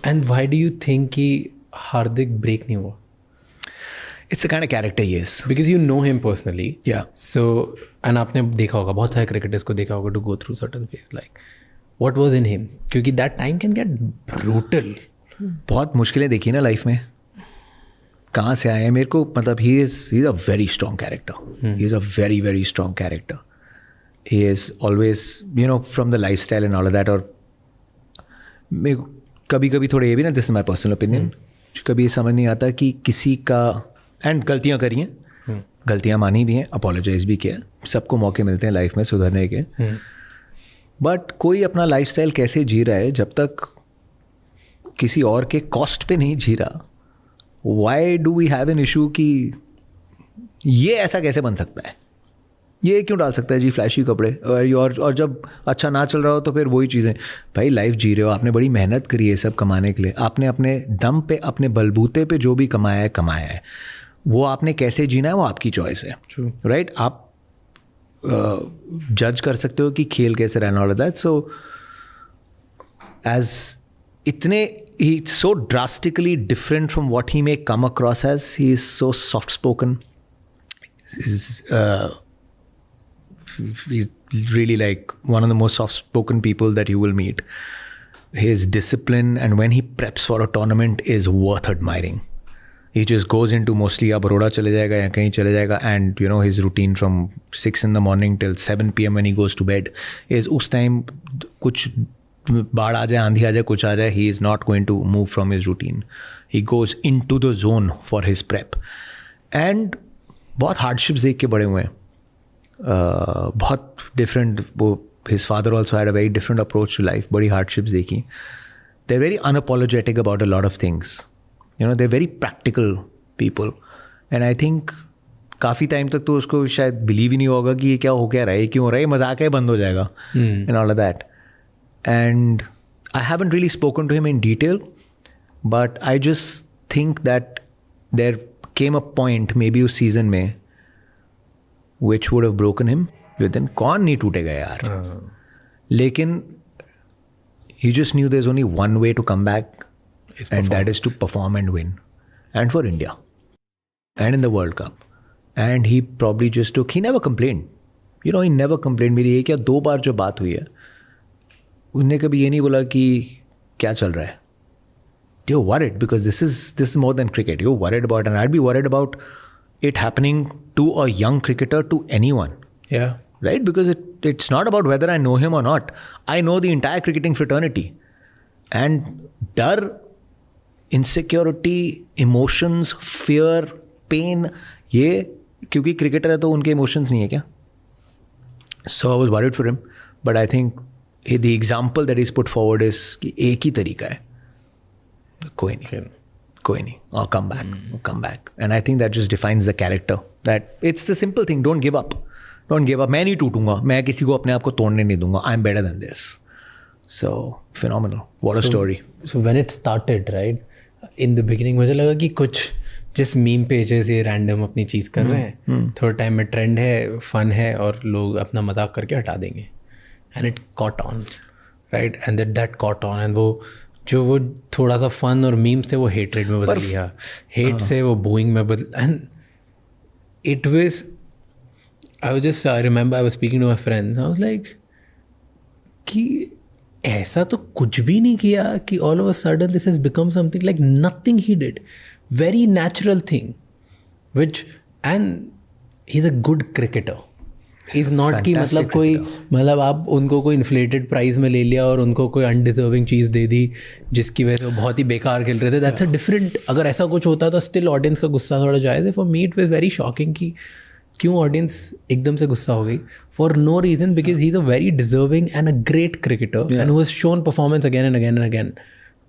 And why do you think कि हार्दिक break नहीं हुआ? It's a kind of character he is. Because you know him personally. Yeah. So, and आपने देखा होगा, बहुत सारे क्रिकेटर्स को देखा होगा to go through certain phase. Like, what was in him? क्योंकि that time can get brutal. बहुत मुश्किलें देखी ना लाइफ में. कहाँ से आए हैं मेरे को, मतलब he's a very strong character. He's a very, very strong character. He is always, you know, from the lifestyle and all of that. और मेरे को कभी कभी थोड़ा ये भी ना, this is my personal opinion, कभी ये समझ नहीं आता कि किसी का, एंड गलतियाँ करी हैं, गलतियाँ मानी भी हैं, अपोलोजाइज भी किया, सबको मौके मिलते हैं लाइफ में सुधरने के, बट कोई अपना लाइफस्टाइल कैसे जी रहा है जब तक किसी और के कॉस्ट पे नहीं जी रहा. Why do we have an issue कि ये ऐसा कैसे बन सकता है, ये क्यों डाल सकता है जी फ्लैशी कपड़े, और जब अच्छा ना चल रहा हो तो फिर वही चीज़ें. भाई लाइफ जी रहे हो, आपने बड़ी मेहनत करी है सब कमाने के लिए, आपने अपने दम पे अपने बलबूते पे जो भी कमाया है वो आपने कैसे जीना है वो आपकी चॉइस है, राइट. आप जज कर सकते हो कि खेल कैसे रहना, ऑल दैट. सो एज इतने ही so drastically different from what he may come across as, he is so soft spoken, he's really like one of the most soft-spoken people that you will meet. His discipline and when he preps for a tournament is worth admiring. He just goes into mostly या बड़ौदा चले जाएगा या कहीं चले जाएगा, and you know his routine from 6 in the morning till 7 PM when he goes to bed is उस time कुछ बाढ़ आ जाए, आंधी आ जाए, कुछ आ जाए, he is not going to move from his routine. He goes into the zone for his prep. And बहुत hardships देख के बड़े हुए हैं. बहुत डिफरेंट, वो his father also had a very different approach to life, बड़ी हार्डशिप्स देखी. They are very unapologetic about a lot of things, you know, they are very practical people. And I think काफ़ी time तक तो उसको शायद believe ही नहीं होगा कि ये क्या हो क्या रहा है, ये क्यों हो रहा है, ये मजाक है, बंद हो जाएगा and all of that. And I haven't really spoken to him in detail, but I just think that there came a point may be उस सीजन में which would have broken him within. कौन नहीं टूटेगा यार, लेकिन he just knew there's only one way to come back, and that is to perform and win, and for India and in the World Cup. And he probably just took, he never complained, you know, he never complained. मेरी एक या दो बार जो बात हुई है, उसने कभी ये नहीं बोला कि क्या चल रहा है. You're worried because this is more than cricket. You're worried about, and I'd be worried about it happening to a young cricketer, to anyone. Yeah. Right? Because it's not about whether I know him or not. I know the entire cricketing fraternity. And dar, insecurity, emotions, fear, pain, ये क्योंकि cricketer है तो उनके emotions नहीं है क्या? So I was worried for him. But I think the example that he's put forward is कि एक ही तरीका है. कोई नहीं. I'll come back. And I think that just defines the character. That it's the simple thing. Don't give up. मैं नहीं टूटूंगा, मैं किसी को अपने आप को तोड़ने नहीं दूंगा. I'm better than this. So phenomenal. What a story. So when it started, right? In the beginning मुझे लगा कि कुछ जिस मीम पेजेस ये रैंडम अपनी चीज़ कर रहे हैं, थोड़ा टाइम में ट्रेंड है, फन है और लोग अपना मजाक करके हटा देंगे. And it caught on, right? And that caught on, and वो थोड़ा सा फन और मीम्स थे वो हेटरेड में बदल गया, हेट से वो बूइंग में बदल. And it was, I remember I was speaking to my friend, I was like कि ऐसा तो कुछ भी नहीं किया कि all of a sudden this has become something like nothing he did, very natural thing which, and he is a good cricketer. Is not कि मतलब कोई, मतलब आप उनको कोई इन्फ्लेटेड प्राइज में ले लिया और उनको कोई अनडिजर्विंग चीज़ दे दी जिसकी वजह से वो बहुत ही बेकार खेल रहे थे. That's a different. अगर ऐसा कुछ होता तो स्टिल ऑडियंस का गुस्सा थोड़ा जायज़ है. For me it was very shocking कि क्यों ऑडियंस एकदम से गुस्सा हो गई for no reason, because he is a very deserving and a great cricketer and who has shown performance again and again and again.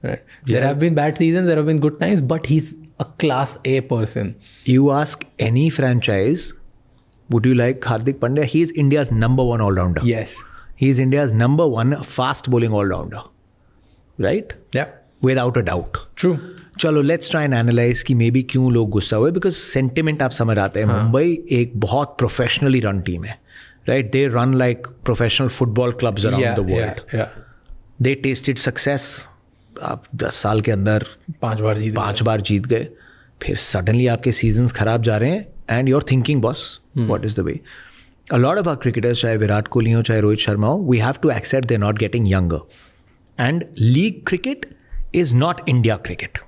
There have been bad seasons, there have been good times, but he is a class A person. You ask any franchise, would you like Hardik Pandya? He is India's #1 all-rounder. Yes. He is India's #1 fast bowling all-rounder. Right? Yeah. Without a doubt. True. चलो let's try and analyze कि maybe क्यों लोग गुस्सा हुए, because sentiment आप समझ आते हैं. मुंबई एक बहुत professionally run team है. Right? They run like professional football clubs around the world. Yeah. They tasted success आप 10 साल के अंदर 5 बार जीत गए, फिर सडनली आपके सीजन्स खराब जा रहे हैं and you are thinking boss what is the way. A lot of our cricketers, चाहे विराट कोहली हो चाहे रोहित शर्मा हो, we have to accept they're not getting younger. And league cricket is not India cricket.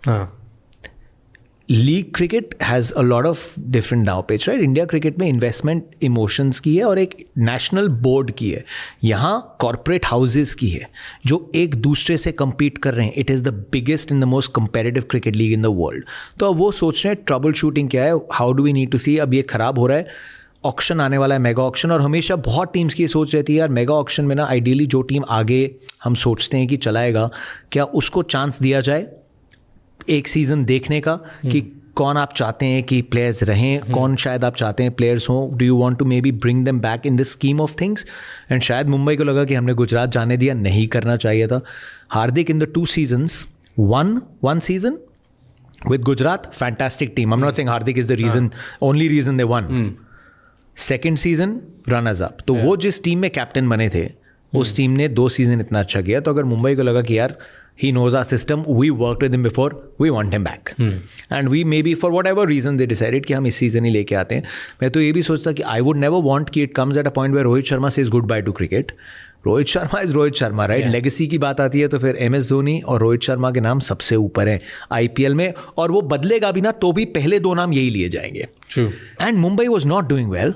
League cricket has a lot of different now pitch, right? India cricket में investment emotions की है और एक national board की है. यहाँ corporate houses की है जो एक दूसरे से compete कर रहे हैं. It is the biggest and the most competitive cricket league in the world. तो अब वो सोच रहे हैं trouble shooting क्या है, how do we need to see, अब ये खराब हो रहा है, ऑक्शन आने वाला है, मेगा ऑक्शन. और हमेशा बहुत टीम्स की सोच रहती है यार मेगा ऑक्शन में ना आइडियली जो टीम आगे हम सोचते हैं कि चलाएगा, क्या उसको चांस दिया जाए एक सीज़न देखने का कि कौन आप चाहते हैं कि प्लेयर्स रहें, कौन शायद आप चाहते हैं प्लेयर्स हों. Do you want to may be bring them back in this scheme of things. And शायद मुंबई को लगा कि हमने गुजरात जाने दिया, नहीं करना चाहिए था. हार्दिक in the 2 seasons one season with Gujarat, fantastic team. I'm not saying Hardik is the reason, only reason they won. Second season runners up. तो वो जिस टीम में कैप्टन बने थे उस टीम ने 2 सीजन इतना अच्छा किया. तो अगर मुंबई को लगा कि यार he knows our system, we work with him before, we want him back and we may be for whatever reason they decided कि हम इस सीजन ही लेके आते हैं. मैं तो ये भी सोचता कि आई वुड नेवर वांट कि it comes at a point where Rohit Sharma says goodbye to cricket. Rohit Sharma is Rohit Sharma, right? Legacy की बात आती है तो फिर MS धोनी और रोहित शर्मा के नाम सबसे ऊपर है IPL में, और वो बदलेगा भी ना तो भी पहले 2 नाम यही लिए जाएंगे. And Mumbai was not doing well.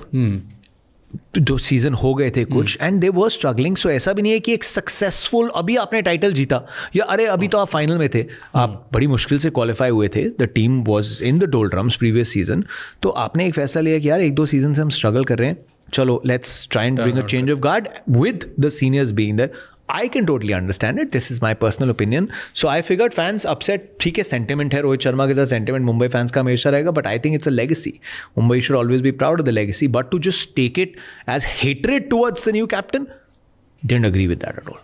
2 season हो गए थे कुछ एंड दे वर स्ट्रगलिंग. सो ऐसा भी नहीं है कि एक सक्सेसफुल अभी आपने टाइटल जीता या अरे अभी तो आप फाइनल में थे, आप बड़ी मुश्किल से क्वालिफाई हुए थे, the team was in the doldrums previous season. तो आपने एक फैसला लिया कि यार 1-2 सीजन से हम स्ट्रगल कर रहे हैं, चलो let's try and bring a change of guard with the seniors being there. I can totally understand it. This is my personal opinion. So I figured fans upset. ठीक है, sentiment है रोहित शर्मा के साथ, sentiment मुंबई fans का हमेशा रहेगा, but I think it's a legacy. Mumbai should always be proud of the legacy, but to just take it as hatred towards the new captain, didn't agree with that at all.